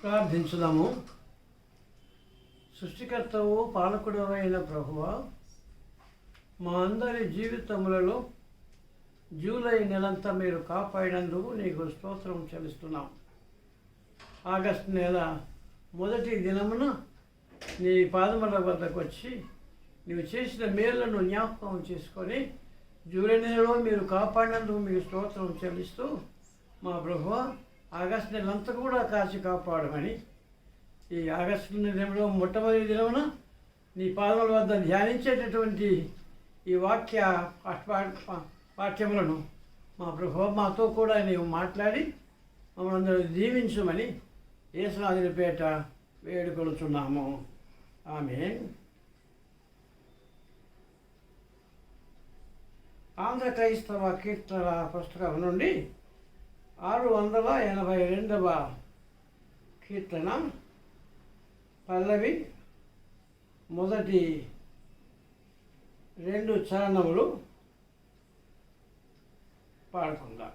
ప్రార్థించుదాము. సృష్టికర్తవు పాలకుడు అయిన ప్రభువా, మా అందరి జీవితములలో జూలై నెలంతా మీరు కాపాడినందుకు నీకు స్తోత్రం చెల్లిస్తున్నాం. ఆగస్టు నెల మొదటి దినమున నీ పాదముల వద్దకు వచ్చి నీవు చేసిన మేళ్లను జ్ఞాపకం చేసుకొని జూలై నెలలో మీరు కాపాడినందుకు మీకు స్తోత్రం చెల్లిస్తూ, మా ప్రభువా ఆగస్టు నెలంతా కూడా కాచి కాపాడమని ఈ ఆగస్టు నెలలో మొట్టమొదటి దినమున నీ పాదముల వద్ద ధ్యానించేటటువంటి ఈ వాక్యములను మా ప్రభువా మాతో కూడా నీవు మాట్లాడి మమ్మల్ని అందరూ దీవించమని యేసునాథుని పేట వేడుకొలుచున్నాము. ఆమేన్. ఆంధ్ర క్రైస్తవ కీర్తనల పుస్తకం నుండి 682వ కీర్తన పల్లవి మొదటి 2 చరణములు పాడుకుందాం.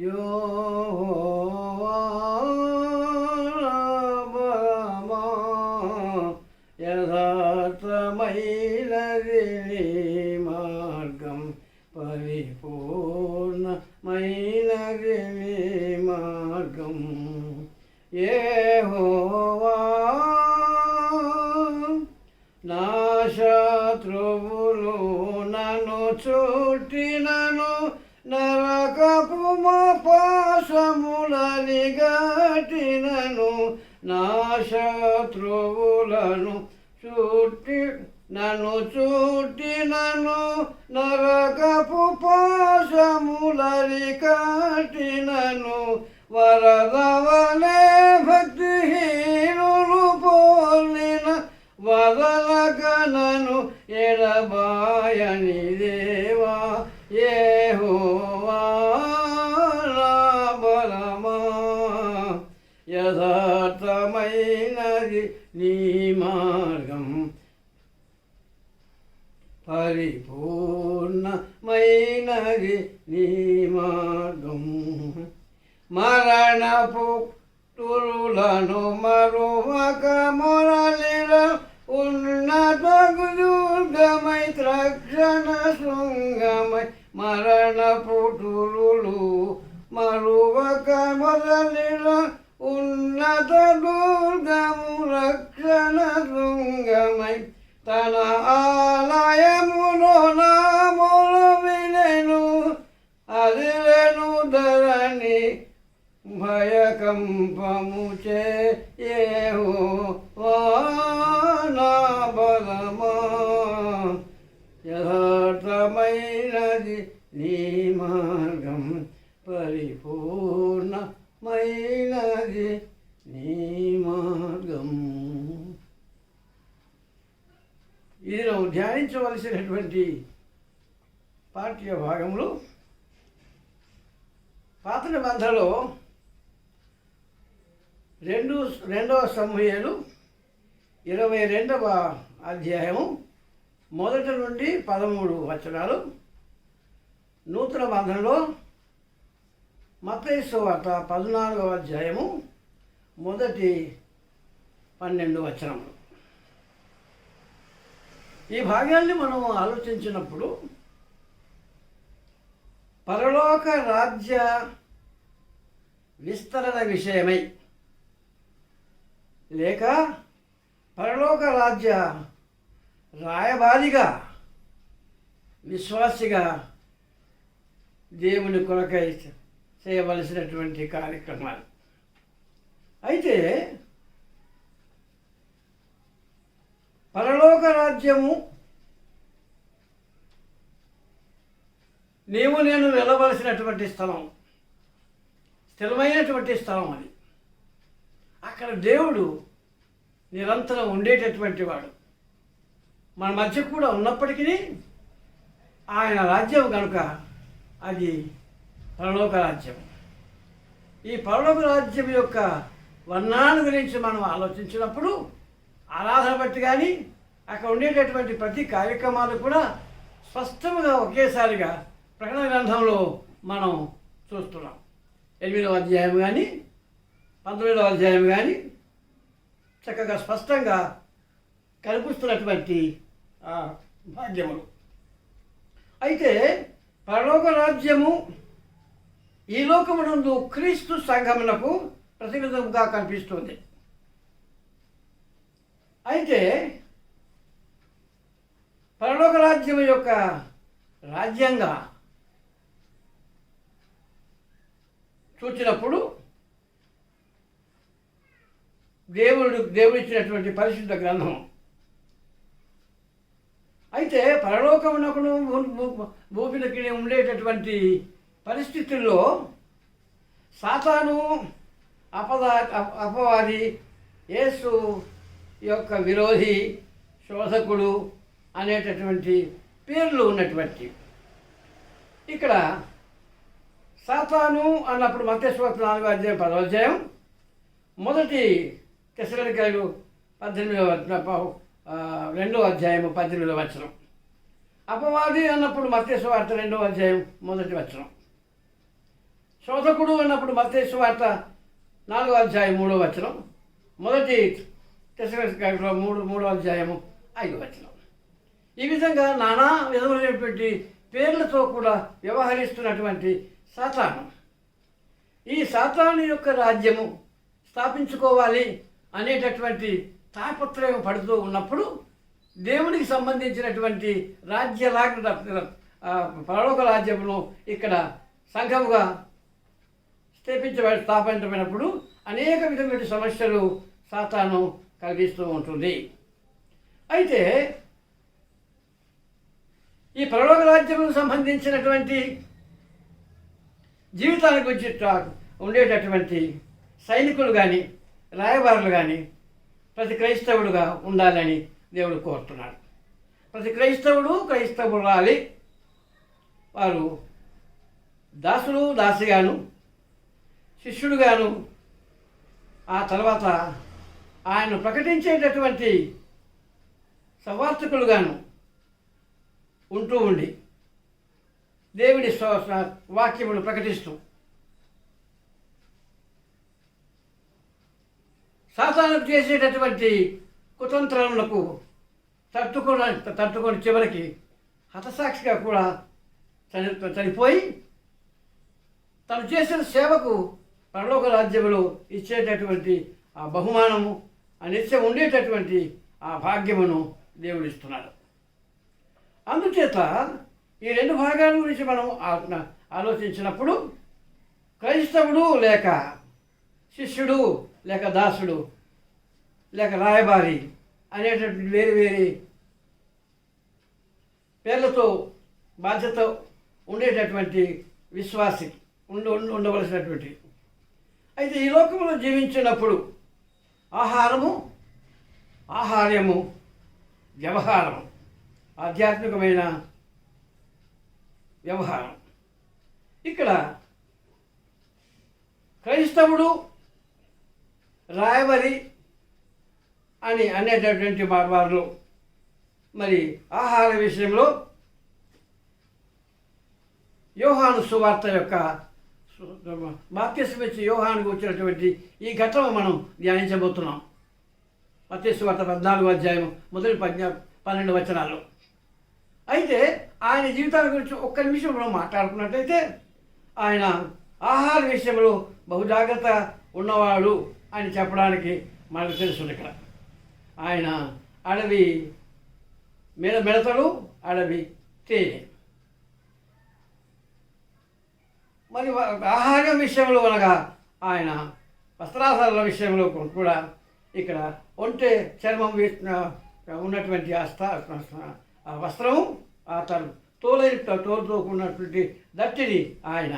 యెహోవా యథార్థమైనది నీ మార్గం, పరిపూర్ణమైనది నీ మార్గం. యెహోవా నా శత్రువులు నన్ను చుట్టినను, నరకపు పాశములని గట్టినను, నా శత్రువులను నన్ను చుట్టినను, నరకపు పాశములని కట్టినను, వరదవలే భక్తిహీనులు పోలిన వదలగనను ఎడబాయని దేవా. యెహోవా నా బలమా, యథార్థమైనది నీ మార్గం, పరిపూర్ణమైనది నీ మార్గం. మరణపు తురులను మరువక మొరలిన ఉన్నత దుర్గమై రక్షణ శృంగమై, మరణపు తురులు మరువక మొదలిన ఉన్నత దుర్గము రక్షణ శృంగమై, తన ఆలయములో నా మొర వినెను, అదిరెను ధరణి భయకంపముచే. యెహోవా నా బలమా, యథార్థమైనది నీ మార్గం, పరిపూర్ణమైనది నీ మార్గం. ఇది నువ్వు ధ్యానించవలసినటువంటి పాఠ్య భాగంలో పాత నిబంధనలో 2వ సమూయేలు 22వ అధ్యాయము 1 నుండి 13 వచనాలు, నూతన బంధంలో మత్తయి సువార్త 14వ అధ్యాయము 1-12 వచనములు. ఈ భాగాల్ని మనం ఆలోచించినప్పుడు పరలోక రాజ్య విస్తరణ విషయమై లేక పరలోక రాజ్య రాయబారిగా విశ్వాసిగా దేవుని కొరకై చేయవలసినటువంటి కార్యక్రమాలు. అయితే పరలోక రాజ్యము నీవు నేను వెళ్ళవలసినటువంటి స్థలం, స్థిరమైనటువంటి స్థలం. అది అక్కడ దేవుడు నిరంతరం ఉండేటటువంటి వాడు. మన మధ్య కూడా ఉన్నప్పటికీ ఆయన రాజ్యం కనుక అది పరలోక రాజ్యం. ఈ పరలోక రాజ్యం యొక్క వర్ణాన్ని గురించి మనం ఆలోచించినప్పుడు ఆరాధన బట్టి కానీ అక్కడ ఉండేటటువంటి ప్రతి కార్యక్రమాలు కూడా స్పష్టంగా ఒకేసారిగా ప్రకటన గ్రంథంలో మనం చూస్తున్నాం. 8వ అధ్యాయం కానీ 19వ అధ్యాయం కానీ చక్కగా స్పష్టంగా కనిపిస్తున్నటువంటి భాగ్యములు. అయితే పరలోక రాజ్యము ఈ లోకమునందు క్రీస్తు సంఘమునకు ప్రతినిధంగా కనిపిస్తుంది. అయితే పరలోక రాజ్యం యొక్క రాజ్యంగా చూచినప్పుడు దేవుడు ఇచ్చినటువంటి పరిశుద్ధ గ్రంథం. అయితే పరలోకమునకును భూమికి ఉండేటటువంటి పరిస్థితుల్లో సాతాను, అపవాది, యేసు యొక్క విరోధి, శోధకుడు అనేటటువంటి పేర్లు ఉన్నటువంటి ఇక్కడ సాతాను అన్నప్పుడు మత్తయి సువార్త 4వ అధ్యాయం 10వ అధ్యాయం, మొదటి తెస్సలోనికీయులు 2వ అధ్యాయం 18వ వచనం. అపవాది అన్నప్పుడు మత్తయి సువార్త 2వ అధ్యాయం 1వ వచనం. శోధకుడు అన్నప్పుడు మత్తయి సువార్త 4వ అధ్యాయం 3వ వచనం. మొదటి తెస్సలోనికీయులు 3వ అధ్యాయం 5వ వచనం. ఈ విధంగా నానా విధములైనటువంటి పేర్లతో కూడా వ్యవహరిస్తున్నటువంటి సాతాను, ఈ సాతాను యొక్క రాజ్యము స్థాపించుకోవాలి అనేటటువంటి తాపత్రయం పడుతూ ఉన్నప్పుడు దేవునికి సంబంధించినటువంటి పరలోక రాజ్యమును ఇక్కడ సంఘముగా స్థాపించబడినప్పుడు అనేక విధమైన సమస్యలు సాతాను కలిగిస్తూ ఉంటుంది. అయితే ఈ పరలోక రాజ్యముకు సంబంధించినటువంటి జీవితానికి వచ్చి ఉండేటటువంటి సైనికులు కానీ రాయబారులు కానీ ప్రతి క్రైస్తవుడుగా ఉండాలని దేవుడు కోరుతున్నాడు. ప్రతి క్రైస్తవురాలి వారు దాసులు, దాసిగాను, శిష్యుడుగాను, ఆ తర్వాత ఆయన ప్రకటించేటటువంటి సవార్థకులుగాను ఉంటూ ఉండి దేవుడి వాక్యములు ప్రకటిస్తూ సాతాను చేసేటటువంటి కుతంత్రములకు తట్టుకొని చివరికి హతసాక్షిగా కూడా చనిపోయి తను చేసిన సేవకు పరలోక రాజ్యములో ఇచ్చేటటువంటి ఆ బహుమానము, ఆ నిత్యం ఉండేటటువంటి ఆ భాగ్యమును దేవుడిస్తున్నాడు. అందుచేత ఈ రెండు భాగాల గురించి మనం ఆలోచించినప్పుడు క్రైస్తవుడు లేక శిష్యుడు లేక దాసుడు లేక రాయబారి అనేటటువంటి వేరు వేరే పేర్లతో బాధ్యత ఉండేటటువంటి విశ్వాసి ఉండవలసినటువంటి. అయితే ఈ లోకంలో జీవించినప్పుడు ఆహార్యము, వ్యవహారము, ఆధ్యాత్మికమైన వ్యవహారం. ఇక్కడ క్రైస్తవుడు రాయబారి అనేటటువంటి వారు మరి ఆహార విషయంలో యోహాను సువార్త యొక్క బాప్తిస్మమిచ్చి యోహానుకు వచ్చినటువంటి ఈ ఘట్టం మనం ధ్యానించబోతున్నాం. మత్తయి సువార్త 14వ అధ్యాయం మొదటి 12 వచనాలు. అయితే ఆయన జీవితాల గురించి ఒక్క నిమిషం మనం మాట్లాడుకున్నట్టయితే ఆయన ఆహార విషయంలో బహుజాగ్రత్త ఉన్నవాడు అని చెప్పడానికి మనకు తెలుసు. ఇక్కడ ఆయన అడవి మిడతలు, అడవి తేనె. మరి ఆహారం విషయంలో అనగా ఆయన వస్త్రాధారాల విషయంలో కూడా ఇక్కడ ఒంటె చర్మం ఉన్నటువంటి ఆ వస్త్రము, ఆ తోలుతో ఉన్నటువంటి దట్టిని ఆయన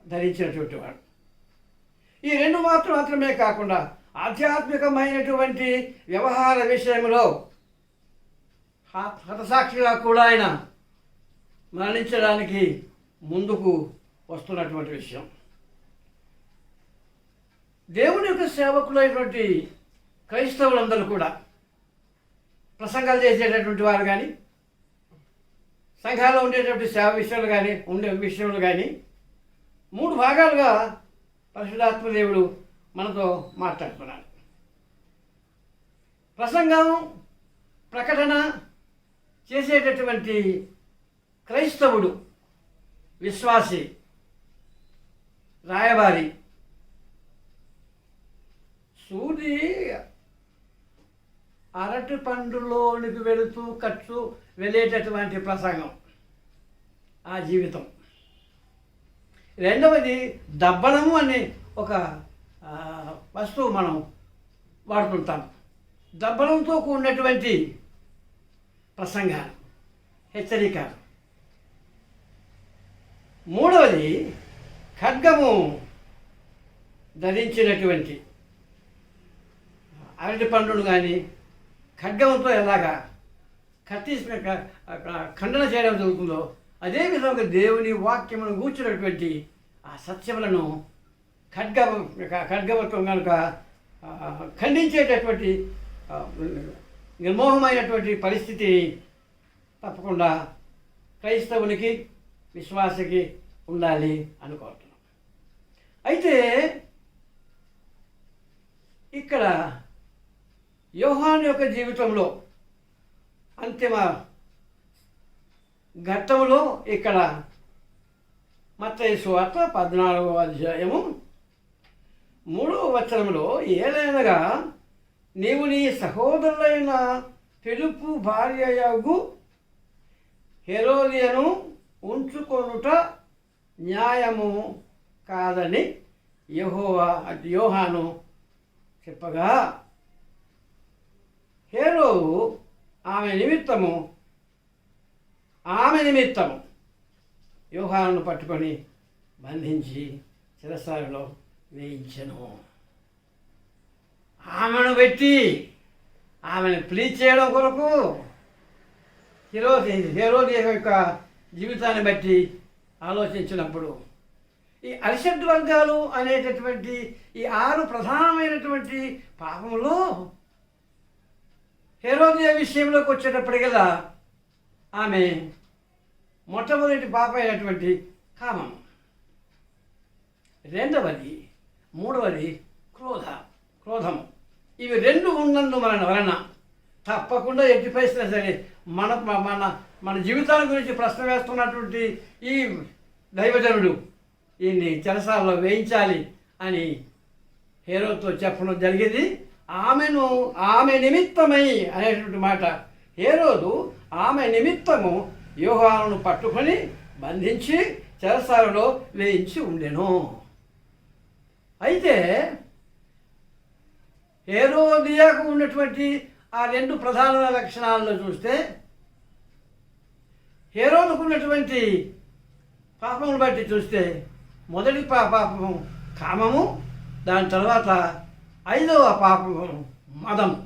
ధరించినటువంటి వాడు. ఈ రెండు మాత్రమే కాకుండా ఆధ్యాత్మికమైనటువంటి వ్యవహార విషయంలో హతసాక్షిగా కూడా ఆయన మరణించడానికి ముందుకు వస్తున్నటువంటి విషయం. దేవుని యొక్క సేవకులైనటువంటి క్రైస్తవులందరూ కూడా ప్రసంగాలు చేసేటటువంటి వారు కానీ, సంఘాల్లో ఉండేటువంటి సేవ విషయాలు కానీ 3 భాగాలుగా పరిశుద్ధాత్మదేవుడు మనతో మాట్లాడుతున్నాడు. ప్రసంగం, ప్రకటన చేసేటటువంటి క్రైస్తవుడు, విశ్వాసి, రాయబారి సూది అరటి పండులోనికి వెళుతూ వెళ్ళేటటువంటి ప్రసంగం ఆ జీవితం. రెండవది దబ్బనము అనే ఒక వస్తువు మనం వాడుతుంటాం. దబ్బనంతో కూడినటువంటి ప్రసంగాలు, హెచ్చరికలు. మూడవది ఖడ్గము ధరించినటువంటి, అరటి పండును కానీ ఖడ్గంతో ఎలాగా ఖండన చేయడం జరుగుతుందో అదేవిధంగా దేవుని వాక్యమును కూర్చున్నటువంటి ఆ సత్యములను ఖడ్గవత్వం కనుక ఖండించేటటువంటి నిర్మోహమైనటువంటి పరిస్థితి తప్పకుండా క్రైస్తవునికి, విశ్వాసకి ఉండాలి అనుకుంటున్నాం. అయితే ఇక్కడ యోహాను యొక్క జీవితంలో అంతిమ ఘట్టంలో ఇక్కడ మత్తయి సువార్త 14వ అధ్యాయము 3వ వచనంలో, ఏలైనగా నీవు నీ సహోదరులైన ఫిలిప్పు భార్యయగు హెరోదియను ఉంచుకొనుట న్యాయము కాదని యోహాను చెప్పగా, హేరోదు ఆమె నిమిత్తము యోహానును పట్టుకొని బంధించి చెరసాలలో వేయించెను. ఆమెను పెట్టి ఆమెను ప్లీజ్ చేయడం కొరకు హేరోదు యొక్క జీవితాన్ని బట్టి ఆలోచించినప్పుడు ఈ అరిషడ్ వర్గాలు అనేటటువంటి ఈ 6 ప్రధానమైనటువంటి పాపములో హేరోదియ విషయంలోకి వచ్చేటప్పటికల్లా ఆమె మొట్టమొదటి పాప అయినటువంటి కామం, రెండవది, మూడవది క్రోధము. ఇవి 2 వలన తప్పకుండా ఎట్టి పరిస్థితున్నా సరే మన జీవితాల గురించి ప్రశ్న వేస్తున్నటువంటి ఈ దైవజనుడు ఈయన్ని చెరసాలలో వేయించాలి అని హేరోదుతో చెప్పడం జరిగింది. ఆమె నిమిత్తమై అనేటువంటి మాట. హేరోదు ఆమె నిమిత్తము యోహానును పట్టుకొని బంధించి చెరసాలలో వేయించి ఉండెను. అయితే హేరోదియాకు ఉన్నటువంటి ఆ 2 ప్రధాన లక్షణాలను చూస్తే, హేరోదుకు ఉన్నటువంటి పాపమును బట్టి చూస్తే మొదటి పాపము కామము, దాని తర్వాత 5వ పాపము మదము.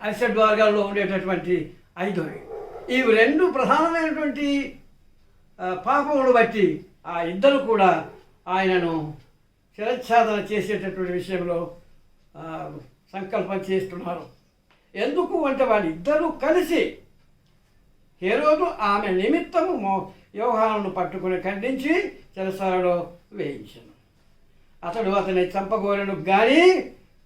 అరిషడ్ వర్గాల్లో ఉండేటటువంటి 5వి. ఇవి 2 ప్రధానమైనటువంటి పాపములు బట్టి ఆ ఇద్దరు కూడా ఆయనను శిరచ్ఛేదన చేసేటటువంటి విషయంలో సంకల్పం చేస్తున్నారు. ఎందుకు అంటే వాళ్ళిద్దరూ కలిసి హేరోదు ఆమె నిమిత్తము యోహానును పట్టుకుని ఖండించి చెరసాలలో వేయించను. అతడు అతన్ని చంపగోరెను కానీ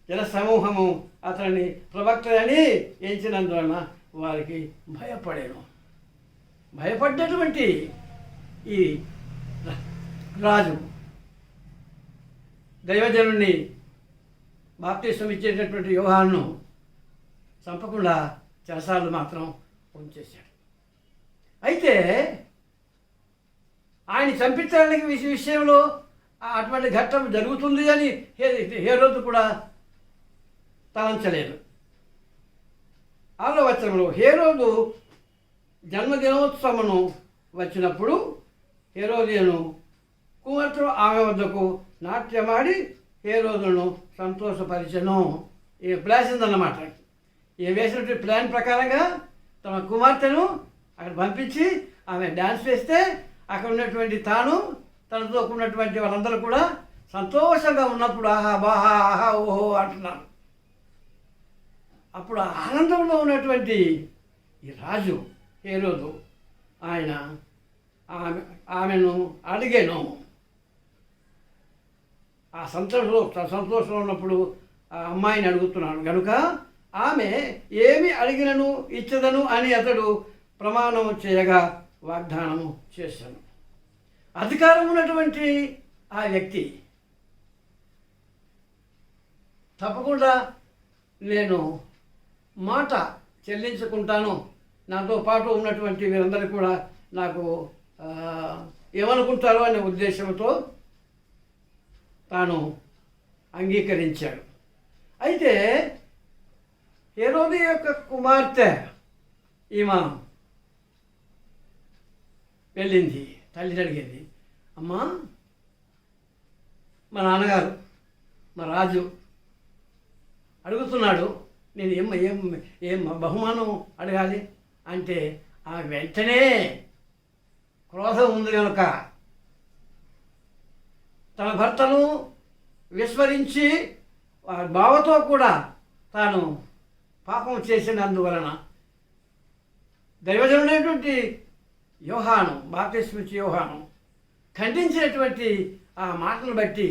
జనసమూహము అతన్ని ప్రవక్తని ఎంచినందువలన వారికి భయపడ్డటువంటి ఈ రాజు దైవజనుడిని బాప్తిసం ఇచ్చేటటువంటి యోహానును చంపకుండా చెరసాలు మాత్రం ఉంచేశాడు. అయితే ఆయన చంపించడానికి విషయంలో అటువంటి ఘట్టం జరుగుతుంది అని హేరోదు కూడా తలంచలేదు. 6వ వచనంలో హేరోదు జన్మదినోత్సవమును వచ్చినప్పుడు హేరోదియను కుమార్తె ఆమె వద్దకు నాట్యమాడి హేరోదును సంతోషపరిచెను. ఈ ప్లాసిందన్నమాట. ఈ వేసినటువంటి ప్లాన్ ప్రకారంగా తమ కుమార్తెను అక్కడ పంపించి ఆమె డ్యాన్స్ వేస్తే అక్కడ ఉన్నటువంటి తనతో ఉన్నటువంటి వాళ్ళందరూ కూడా సంతోషంగా ఉన్నప్పుడు ఆహా బాహా ఆహా ఓహో అంటున్నారు. అప్పుడు ఆనందంలో ఉన్నటువంటి ఈ రాజు హేరోదు ఆయన ఆమెను అడిగాను. ఆ సంతోషంలో ఉన్నప్పుడు ఆ అమ్మాయిని అడుగుతున్నాడు కనుక ఆమె ఏమి అడిగినను ఇచ్చదను అని అతడు ప్రమాణం చేయగా వాగ్దానము చేశాను. అధికారం ఉన్నటువంటి ఆ వ్యక్తి తప్పకుండా నేను మాట చెల్లించుకుంటాను, నాతో పాటు ఉన్నటువంటి వీరందరూ కూడా నాకు ఏమనుకుంటారో అనే ఉద్దేశంతో తాను అంగీకరించాడు. అయితే హేరోదు యొక్క కుమార్తె ఈమె వెళ్ళింది, తల్లిని అడిగింది, అమ్మా మా నాన్నగారు మా రాజు అడుగుతున్నాడు, నేను ఏం ఏం ఏం బహుమానం అడగాలి అంటే ఆ వెంటనే క్రోధం ఉంది కనుక తన భర్తను విస్మరించి బావతో కూడా తాను పాపం చేసినందువలన దైవజనుడైనటువంటి యోహాను, బాప్తిస్మిచ్చి యోహాను ఖండించినటువంటి ఆ మాటను బట్టి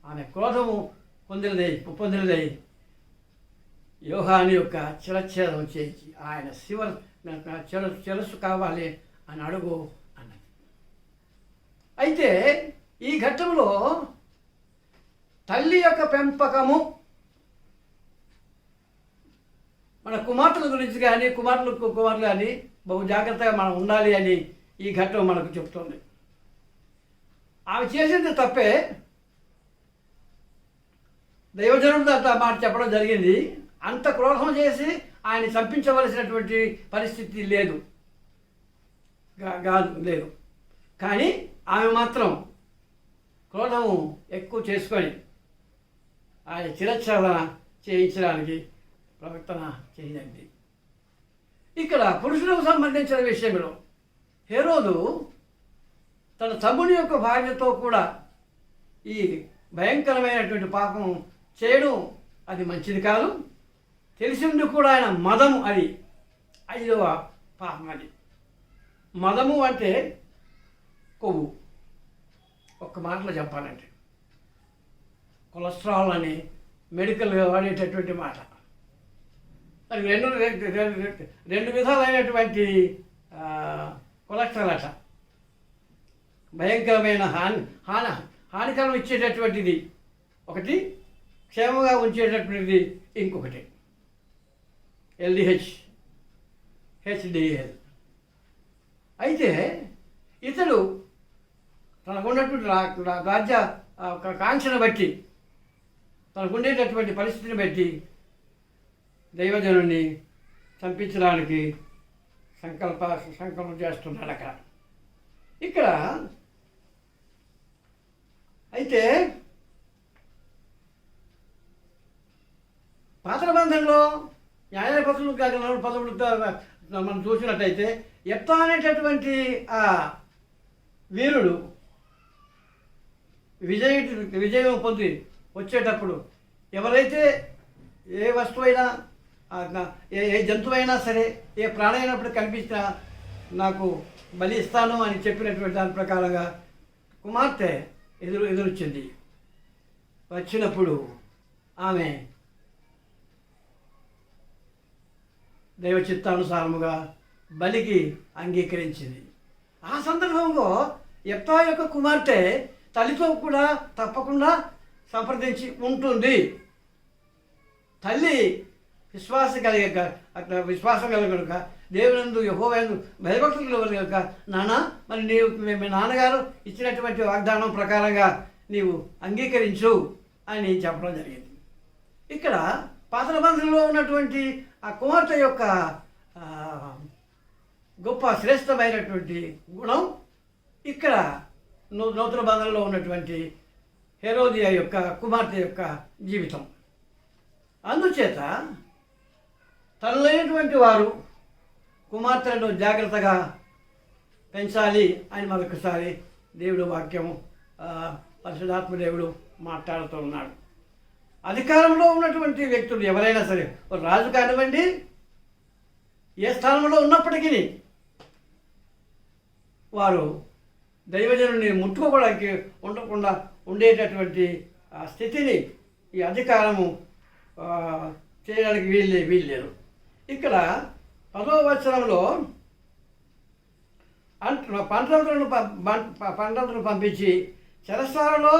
ఆమె క్రోధము పొందినదై యోహాను యొక్క చిరచ్ఛేదం చేసి ఆయన చెరసు కావాలి అని అడుగు అన్నది. అయితే ఈ ఘట్టంలో తల్లి యొక్క పెంపకము మన కుమార్తెల గురించి కానీ కుమారులు కానీ బహు జాగ్రత్తగా మనం ఉండాలి అని ఈ ఘట్టం మనకు చెప్తుంది. ఆమె చేసింది తప్పే, దైవజనుడు అంత మాట చెప్పడం జరిగింది. అంత క్రోధం చేసి ఆయన చంపించవలసినటువంటి పరిస్థితి లేదు. కానీ ఆమె మాత్రం క్రోధము ఎక్కువ చేసుకొని ఆయన చిరచ్ఛేదన చేయించడానికి ప్రవర్తన చేయండి. ఇక్కడ పురుషులకు సంబంధించిన విషయంలో హేరోదు తన తమ్ముని యొక్క భార్యతో కూడా ఈ భయంకరమైనటువంటి పాపం చేయడం అది మంచిది కాదు. తెలిసింది కూడా ఆయన మదము, అది 5వ పాపం. అది మదము అంటే కొవ్వు. ఒక్క మాటలో చెప్పాలంటే కొలెస్ట్రాల్ అని మెడికల్ వాడేటటువంటి మాట. అది రెండు విధాలైనటువంటి కొలెస్ట్రాల్ అట. భయంకరమైన హానికరం ఇచ్చేటటువంటిది ఒకటి, క్షేమంగా ఉంచేటటువంటిది ఇంకొకటి, LDH, HDL. అయితే ఇతడు తనకున్నటువంటి రాజ్య కాంక్షను బట్టి, తనకుండేటటువంటి పరిస్థితిని బట్టి దైవజనుడిని చంపించడానికి సంకల్పం చేస్తున్నాడు అక్కడ. ఇక్కడ అయితే పాత నిబంధనలో న్యాయపతులు పదవులతో మనం చూసినట్టయితే యెఫ్తా అనేటటువంటి ఆ వీరుడు విజయం పొంది వచ్చేటప్పుడు ఎవరైతే ఏ వస్తువైనా ఏ జంతువైనా సరే ఏ ప్రాణమైనప్పుడు కనిపించినా నాకు బలి ఇస్తాను అని చెప్పినటువంటి దాని ప్రకారంగా కుమార్తె ఎదురొచ్చింది. వచ్చినప్పుడు ఆమె దైవ చిత్తానుసారముగా బలికి అంగీకరించింది. ఆ సందర్భంలో యెఫ్తా యొక్క కుమార్తె తల్లితో కూడా తప్పకుండా సంప్రదించి ఉంటుంది. తల్లి విశ్వాసం కనుక దేవునందు యెహోవాయందు భయభక్తులు కనుక, నాన్న మరి నీవు మీ నాన్నగారు ఇచ్చినటువంటి వాగ్దానం ప్రకారంగా నీవు అంగీకరించు అని చెప్పడం జరిగింది. ఇక్కడ పాత నిబంధనలో ఉన్నటువంటి ఆ కుమార్తె యొక్క గొప్ప శ్రేష్టమైనటువంటి గుణం ఇక్కడ నూతన బంధంలో ఉన్నటువంటి హేరోదియా యొక్క కుమార్తె యొక్క జీవితం. అందుచేత తనలేనటువంటి వారు కుమార్తెలను జాగ్రత్తగా పెంచాలి అని మరొకసారి దేవుడు వాక్యము పరిశుద్ధాత్మ దేవుడు మాట్లాడుతూ ఉన్నాడు. అధికారంలో ఉన్నటువంటి వ్యక్తులు ఎవరైనా సరే, రాజు కానివ్వండి, ఏ స్థానంలో ఉన్నప్పటికీ వారు దైవజనుడిని ముట్టుకోవడానికి ఉండకుండా ఉండేటటువంటి ఆ స్థితిని, ఈ అధికారము చేయడానికి వీల్లేరు. ఇక్కడ 10వ వచనంలో పండితులను పంపించి చెరసాలలో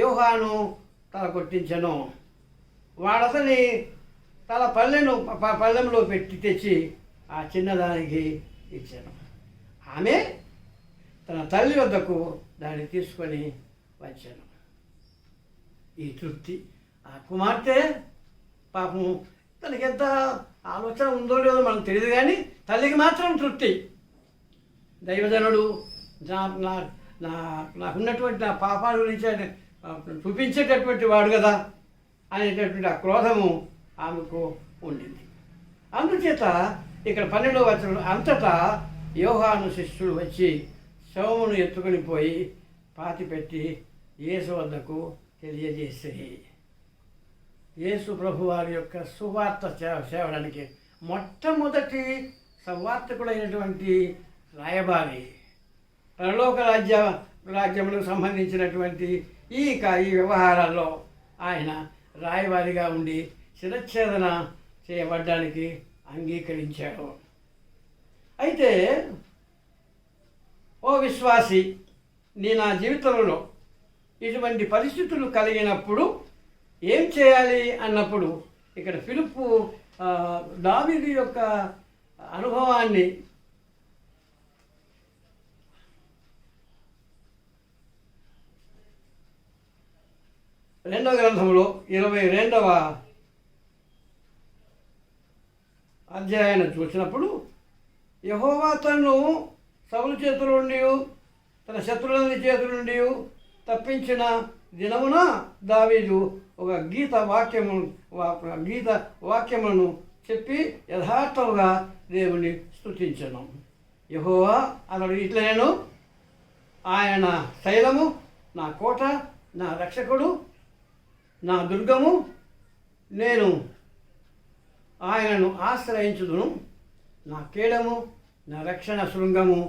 యోహాను తల కొట్టించను. వాడతని తల పళ్ళెంలో పెట్టి తెచ్చి ఆ చిన్నదానికి ఇచ్చాను. ఆమె తన తల్లి వద్దకు దాన్ని తీసుకొని వచ్చాను. ఈ తృప్తి ఆ కుమార్తె పాపం తనకి ఎంత ఆలోచన ఉందో లేదో మనకు తెలియదు, కానీ తల్లికి మాత్రం తృప్తి. దైవజనుడు నాకున్నటువంటి నా పాపాల గురించి చూపించేటటువంటి వాడు కదా అనేటటువంటి ఆ క్రోధము ఆమెకు ఉండింది. అందుచేత ఇక్కడ 12వ వచనంలో అంతటా యోహాను శిష్యులు వచ్చి శవమును ఎత్తుకొని పోయి పాతిపెట్టి యేసు వద్దకు తెలియజేసి, యేసు ప్రభు వారి యొక్క సువార్త సేవడానికి మొట్టమొదటి సంవార్తకుడైనటువంటి రాయబారి, పరలోక రాజ్యములకు సంబంధించినటువంటి ఈ వ్యవహారాల్లో ఆయన రాయబారిగా ఉండి శిరచ్ఛేదన చేయబడ్డానికి అంగీకరించాడు. అయితే ఓ విశ్వాసి, నా జీవితంలో ఇటువంటి పరిస్థితులు కలిగినప్పుడు ఏం చేయాలి అన్నప్పుడు ఇక్కడ ఫిలిప్పు దావీదు యొక్క అనుభవాన్ని రెండవ గ్రంథంలో 22వ అధ్యాయాన్ని చూసినప్పుడు, యెహోవా తన్ను సౌలు చేతుల నుండి తన శత్రువుల చేతుల నుండి తప్పించిన దినమున దావీదు ఒక గీత వాక్యములను చెప్పి యథార్థముగా దేవుని స్తుతించను. యెహోవా అతడు ఇట్లనేను, ఆయన శైలము, నా కోట, నా రక్షకుడు, నా దుర్గము, నేను ఆయనను ఆశ్రయించుదును, నా కేడము, నా రక్షణ శృంగము,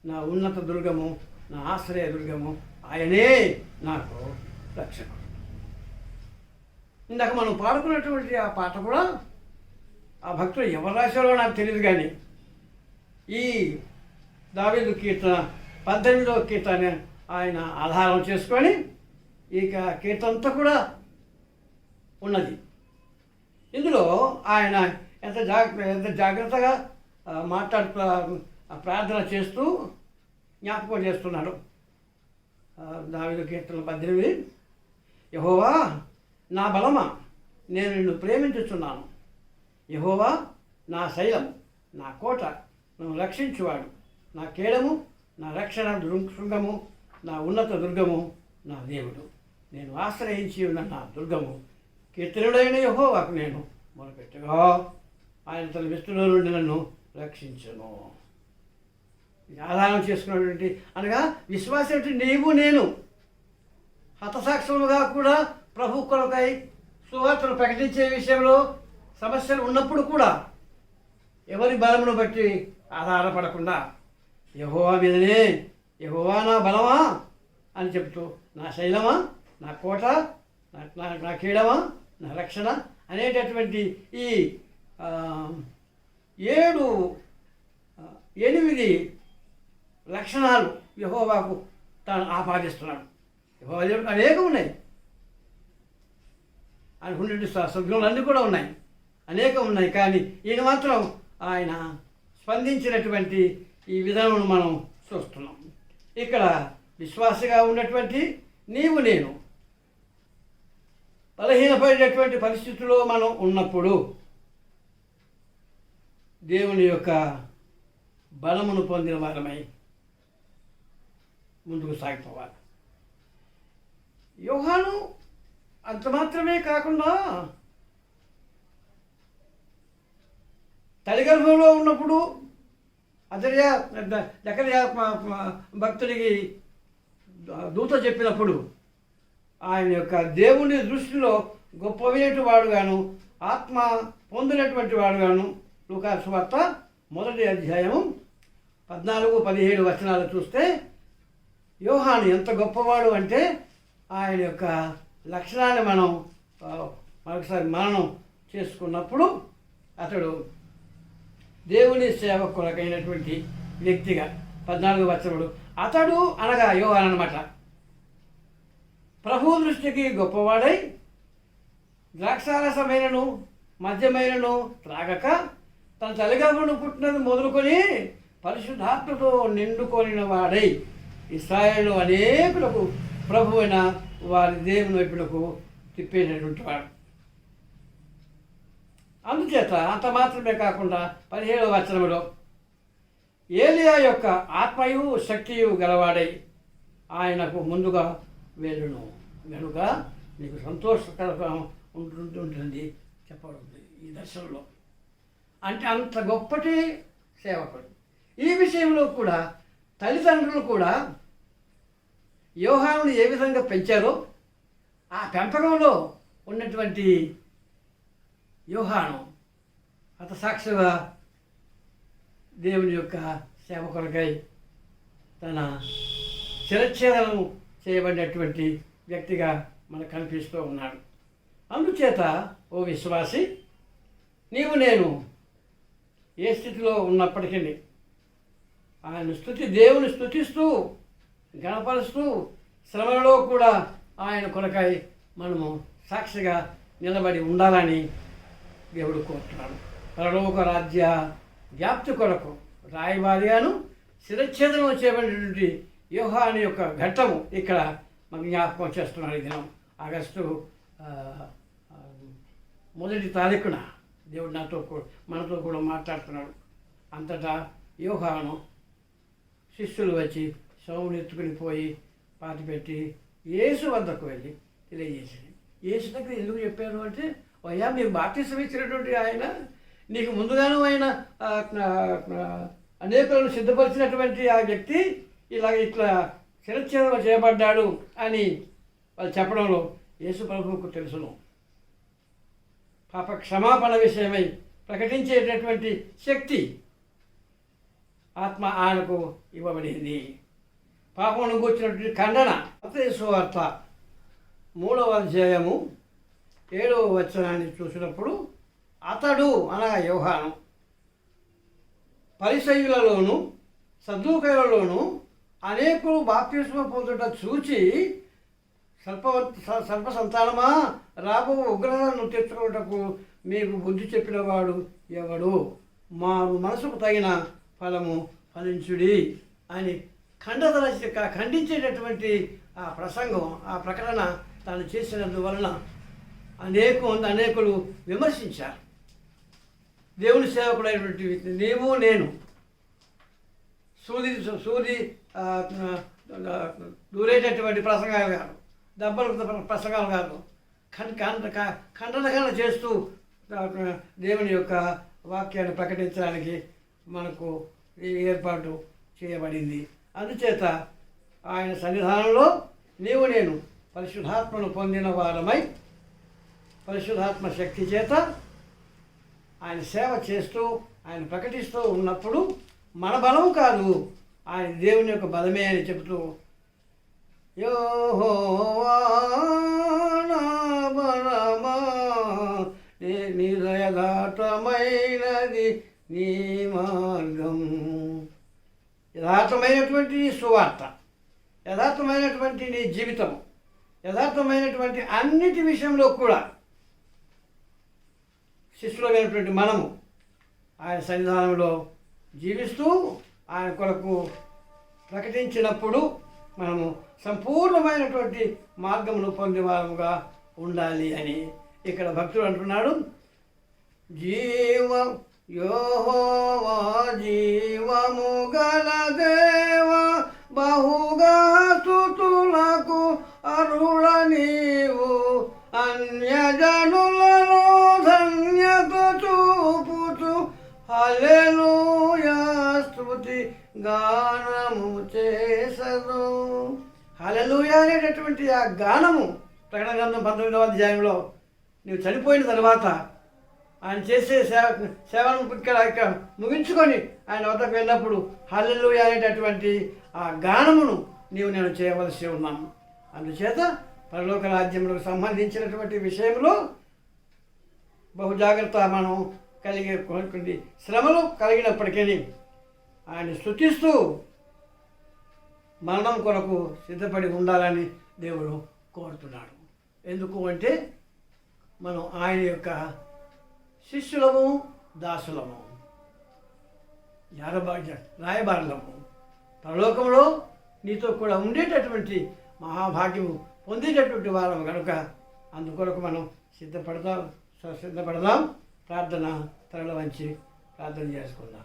నా ఉన్నత దుర్గము, నా ఆశ్రయ దుర్గము, ఆయనే నాకు రక్షకుడు. ఇందాక మనం పాడుకున్నటువంటి ఆ పాట కూడా ఆ భక్తుడు ఎవరు రాశారో నాకు తెలియదు, కానీ ఈ దావీదు కీర్తన 18వ కీర్తన ఆయన ఆధారం చేసుకొని ఇక కీర్తనంతా కూడా ఉన్నది. ఇందులో ఆయన ఎంత జాగ్రత్తగా ప్రార్థన చేస్తూ జ్ఞాపకం చేస్తున్నాడు. దావీదు కీర్తన 18, యెహోవా నా బలమా, నేను నిన్ను ప్రేమించుచున్నాను. యెహోవా నా శైలం, నా కోట, నన్ను రక్షించువాడు, నా కేడము, నా రక్షణ శృంగము, నా ఉన్నత దుర్గము, నా దేవుడు, నేను ఆశ్రయించి ఉన్న నా దుర్గము, కీర్తనుడైన యెహోవాకు నేను మొరపెట్టగా ఆయన తన విస్తులో నుండి నన్ను రక్షించను. ఆధారం చేసుకున్నటువంటి అనగా విశ్వాసం నీవు నేను హతసాక్షులుగా కూడా ప్రభు కొరకై సువార్తను ప్రకటించే విషయంలో సమస్యలు ఉన్నప్పుడు కూడా ఎవరి బలమును బట్టి ఆధారపడకుండా యెహోవా మీదనే, యెహోవా నా బలమా అని చెప్తూ, నా శైలమా, నా కోట, నా కీడమా, నా రక్షణ అనేటటువంటి ఈ 8 లక్షణాలు యెహోవాకు తాను ఆపాదిస్తున్నాడు. యెహోవా దేవుడు అనేకం ఉన్నాయి, అనుకునే సద్గుణాలు అన్నీ కూడా ఉన్నాయి, అనేకం ఉన్నాయి. కానీ ఈయన మాత్రం ఆయన స్పందించినటువంటి ఈ విధానం మనం చూస్తున్నాం. ఇక్కడ విశ్వాసగా ఉన్నటువంటి నీవు నేను బలహీనపడినటువంటి పరిస్థితుల్లో మనం ఉన్నప్పుడు దేవుని యొక్క బలమును పొందిన వారమై ముందుకు సాగిపోవాలి. యోహాను అంత మాత్రమే కాకుండా తల్లిగర్భంలో ఉన్నప్పుడు జకర్యా భక్తుడికి దూత చెప్పినప్పుడు ఆయన యొక్క దేవుని దృష్టిలో గొప్పవేటి వాడుగాను, ఆత్మ పొందినటువంటి వాడుగాను లూకా సువార్త 1వ అధ్యాయం 14-17 వచనాలు చూస్తే యోహాను ఎంత గొప్పవాడు అంటే ఆయన యొక్క లక్షణాన్ని మనం మరొకసారి మననం చేసుకున్నప్పుడు అతడు దేవుని సేవకులకైనటువంటి వ్యక్తిగా 14వ వచనముడు అతడు అనగా యోహాను అన్నమాట. ప్రభు దృష్టికి గొప్పవాడై ద్రాక్షారసమైనను మద్యమైనను త్రాగక తన తల్లిగర్భంలో పుట్టినది మొదలుకొని పరిశుద్ధాత్మతో నిండుకొనిన వాడై ఇశ్రాయేలు అనేకులకు ప్రభు అయిన వారి దేవుని వైపులకు తిప్పేటటువంటి వాడు. అందుచేత అంత మాత్రమే కాకుండా 17వ వచనములో ఏలియా యొక్క ఆత్మయు శక్తియు గలవాడై ఆయనకు ముందుగా వెళ్ళును కనుక నీకు సంతోషకరంగా ఉంటుంది చెప్పబడింది ఈ దర్శనంలో. అంటే అంత గొప్పటి సేవకుడు. ఈ విషయంలో కూడా తల్లిదండ్రులు కూడా యోహానుని ఏ విధంగా పెంచారో ఆ పెంపకంలో ఉన్నటువంటి యోహాను హతసాక్షిగా దేవుని యొక్క సేవ కొరకై తన శిరచ్ఛేదనం చేయబడినటువంటి వ్యక్తిగా మనకు కనిపిస్తూ ఉన్నాడు. అందుచేత ఓ విశ్వాసి, నీవు నేను ఏ స్థితిలో ఉన్నప్పటికీ ఆయన దేవుని స్తుతిస్తూ గణపరుస్తూ శ్రమలలో కూడా ఆయన కొరకై మనము సాక్షిగా నిలబడి ఉండాలని దేవుడు కోరుతున్నాడు. పరలోక రాజ్య వ్యాప్తి కొరకు రాయబారిగాను శిరచ్ఛేదనం చేయబడినటువంటి యోహాను యొక్క ఘట్టము ఇక్కడ మనం జ్ఞాపకం చేస్తున్నాడు. ఈ దినం ఆగస్టు 1వ తారీఖున దేవుడు మనతో కూడా మాట్లాడుతున్నాడు. అంతటా యోహాను శిష్యులు వచ్చి శవమును ఎత్తుకుని పోయి పాతిపెట్టి యేసు వద్దకు వెళ్ళి తెలియజేసింది. యేసు దగ్గర ఎందుకు చెప్పారు అంటే, అయ్యా మీకు బాప్తిసం ఇచ్చినటువంటి ఆయన నీకు ముందుగాను ఆయన అనేకులను సిద్ధపరిచినటువంటి ఆ వ్యక్తి ఇట్లా శిరచ్ఛేదనం చేయబడ్డాడు అని వాళ్ళు చెప్పడంలో యేసు ప్రభువుకు తెలుసును. పాప క్షమాపణ విషయమై ప్రకటించేటటువంటి శక్తి ఆత్మ ఆయనకు ఇవ్వబడింది. పాపమును కూర్చున్నటువంటి ఖండన. మత్తయి సువార్త 3వ అధ్యాయము 7వ వచనాన్ని చూసినప్పుడు అతడు అనగా యోహాను పరిసయ్యులలోను సద్దూకయులలోను అనేకులు బాప్తిస్మ పొందుట చూచి సర్ప సంతానమా రాబో ఉగ్రతను తెచ్చుకోవటకు మీకు బుద్ధి చెప్పినవాడు ఎవడు? మా మనసుకు తగిన ఫలము ఫలించుడి అని ఖండించేటటువంటి ఆ ప్రసంగం, ఆ ప్రకటన తాను చేసినందువలన అనేకులు విమర్శించారు. దేవుని సేవకుడైనటువంటి నీవు నేను సూది దూరేటటువంటి ప్రసంగాలు కాదు, దెబ్బలు ప్రసంగాలు కాదు, ఖండన చేస్తూ దేవుని యొక్క వాక్యాన్ని ప్రకటించడానికి మనకు ఈ ఏర్పాటు చేయబడింది. అందుచేత ఆయన సన్నిధానంలో నీవు నేను పరిశుద్ధాత్మను పొందిన వారమై పరిశుద్ధాత్మ శక్తి చేత ఆయన సేవ చేస్తూ ఆయన ప్రకటిస్తూ ఉన్నప్పుడు మన బలం కాదు, ఆయన దేవుని యొక్క బలమే అని చెబుతూ యెహోవా నా బలమా యథార్థమైనది నీ మార్గం. యథార్థమైనటువంటి సువార్త, యథార్థమైనటువంటి నీ జీవితం, యథార్థమైనటువంటి అన్నిటి విషయంలో కూడా శిష్యులమైనటువంటి మనము ఆయన సన్నిధానంలో జీవిస్తూ ఆయన కొరకు ప్రకటించినప్పుడు మనము సంపూర్ణమైనటువంటి మార్గమును పొందేవారముగా ఉండాలి అని ఇక్కడ భక్తుడు అంటున్నాడు. యెహోవా జీవము గల దేవ బహుగా స్తుతులకు అర్హుడ నీవు, అన్యజనులలో ధన్యత చూపుచు హల్లెలూయా స్తుతి గానము చేసదు. హల్లెలూయా అనేటటువంటి ఆ గానము ప్రకటన గ్రంథం 19వ అధ్యాయంలో నీవు చనిపోయిన తర్వాత ఆయన చేసే సేవను ఇక్కడ ముగించుకొని ఆయన వద్దకు వెళ్ళినప్పుడు హల్లెలూయా అనేటటువంటి ఆ గానమును నేను చేయవలసి ఉన్నాను. అందుచేత పరలోక రాజ్యములకు సంబంధించినటువంటి విషయంలో బహు జాగ్రత్త మనం కలిగి కొన్ని శ్రమలు కలిగినప్పటికీ ఆయన స్తుతిస్తూ మరణం కొరకు సిద్ధపడి ఉండాలని దేవుడు కోరుతున్నాడు. ఎందుకు అంటే మనం ఆయన యొక్క శిష్యులము, దాసులము, రాయబారులము. పరలోకంలో నీతో కూడా ఉండేటటువంటి మహాభాగ్యము పొందేటటువంటి వారం కనుక అందుకొరకు మనం సిద్ధపడదాం. ప్రార్థన తరల వంచి ప్రార్థన చేసుకుందాం.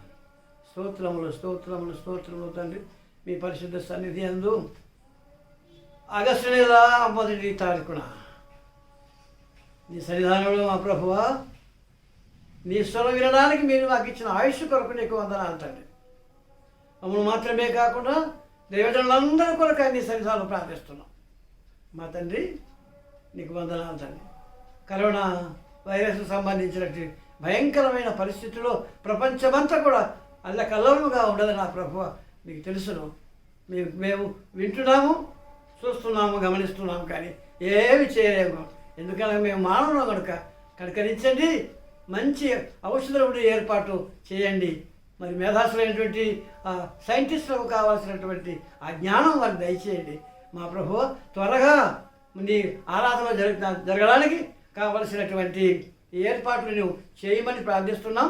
స్తోత్రములు స్తోత్రములు స్తోత్రములు తండ్రి, మీ పరిశుద్ధ సన్నిధి అందు ఆగస్టు నెల 1వ తారీఖున నీ సన్నిధానంలో మా ప్రభువా, నీ స్వరం వినడానికి మీరు మాకు ఇచ్చిన ఆయుష్ కొరకు నీకు వందనాలు తండ్రి. మమ్మల్ని మాత్రమే కాకుండా దేవజనులందరూ కొరకు నీ సన్నిధానంలో ప్రార్థిస్తున్నాం. మా తండ్రి నీకు వందనాలు తండ్రి. కరోనా వైరస్కు సంబంధించినటువంటి భయంకరమైన పరిస్థితుల్లో ప్రపంచమంతా కూడా అల్లకల్లముగా ఉండదు నా ప్రభువ, మీకు తెలుసును. మేము వింటున్నాము, చూస్తున్నాము, గమనిస్తున్నాము, కానీ ఏమి చేయలేము. ఎందుకనగా మేము మానవులు కనుక కనుకరించండి, మంచి ఔషధములు ఏర్పాటు చేయండి. మరి మేధాసులైనటువంటి సైంటిస్టులకు కావాల్సినటువంటి ఆ జ్ఞానం వారికి దయచేయండి. మా ప్రభువ త్వరగా నీ ఆరాధన జరగడానికి కావలసినటువంటి ఏర్పాట్లు నువ్వు చేయమని ప్రార్థిస్తున్నాం.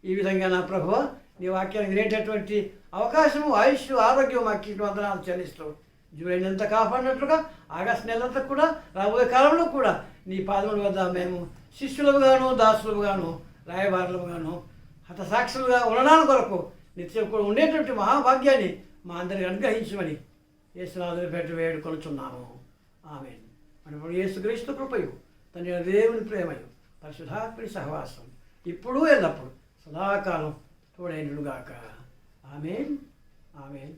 ఈ విధంగా నా ప్రభువ నీ వాక్యాన్ని వినేటటువంటి అవకాశము, ఆయుష్, ఆరోగ్యం మాకు వందనాలు చెల్లిస్తూ జూలై నెలంతా కాపాడినట్లుగా ఆగస్టు నెలంతా కూడా రాబోయే కాలంలో కూడా నీ పాదముల వద్ద మేము శిష్యులుగాను, దాసులుగాను, రాయబారులుగాను, హతసాక్షులుగా ఉండడానికి కొరకు నిత్యం కూడా ఉండేటువంటి మహాభాగ్యాన్ని మా అందరికి అనుగ్రహించమని యేసునాథుని పేట వేడుకొనుచున్నాము. ఆమేన్. మన యేసుక్రీస్తు కృపయు, తన దేవుని ప్రేమయు, పరిశుద్ధాత్మని సహవాసం ఇప్పుడు ఎల్లప్పుడు సదాకాలం తోడైనగాక. ఆమేన్. ఆమేన్.